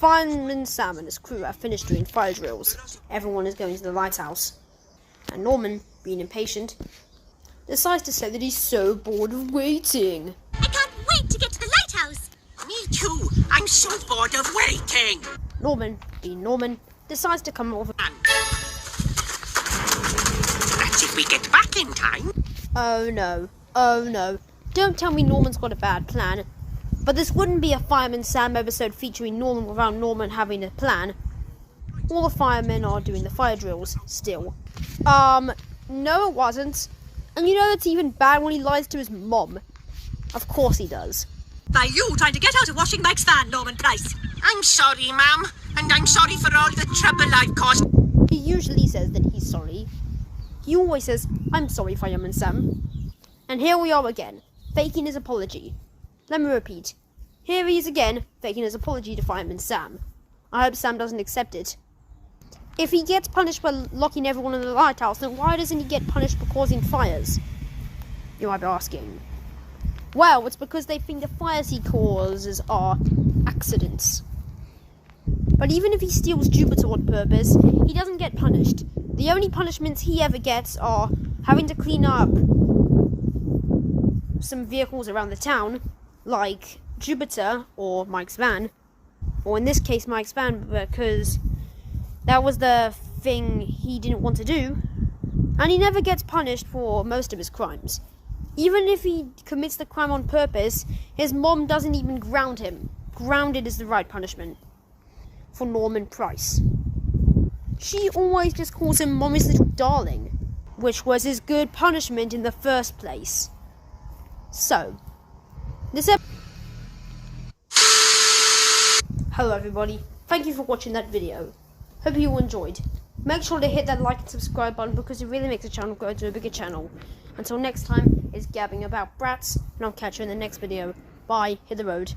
Fireman Sam and his crew have finished doing fire drills. Everyone is going to the lighthouse. And Norman, being impatient, decides to say that he's so bored of waiting. I can't wait to get to the lighthouse. Me too. I'm so bored of waiting. Norman, being Norman, decides to come over. That's if we get back in time. Oh no. Oh no. Don't tell me Norman's got a bad plan. But this wouldn't be a Fireman Sam episode featuring Norman without Norman having a plan. All the firemen are doing the fire drills still. No it wasn't. And you know it's even bad when he lies to his mom. Of course he does. By you trying to get out of washing Mike's van, Norman Price. I'm sorry, ma'am. And I'm sorry for all the trouble I've caused. He usually says that he's sorry. He always says, I'm sorry, Fireman Sam. And here we are again, faking his apology. Let me repeat. Here he is again, faking his apology to Fireman Sam. I hope Sam doesn't accept it. If he gets punished by locking everyone in the lighthouse, then why doesn't he get punished for causing fires? You might be asking. Well, it's because they think the fires he causes are accidents. But even if he steals Jupiter on purpose, he doesn't get punished. The only punishments he ever gets are having to clean up some vehicles around the town, like Jupiter or Mike's van, or in this case Mike's van, because that was the thing he didn't want to do, and he never gets punished for most of his crimes. Even if he commits the crime on purpose, his mom doesn't even ground him. Grounded is the right punishment for Norman Price. She always just calls him Mommy's little darling, which was his good punishment in the first place. So, hello everybody, thank you for watching that video. Hope you enjoyed. Make sure to hit that like and subscribe button because it really makes the channel grow to a bigger channel. Until next time, it's gabbing about brats, and I'll catch you in the next video. Bye, hit the road.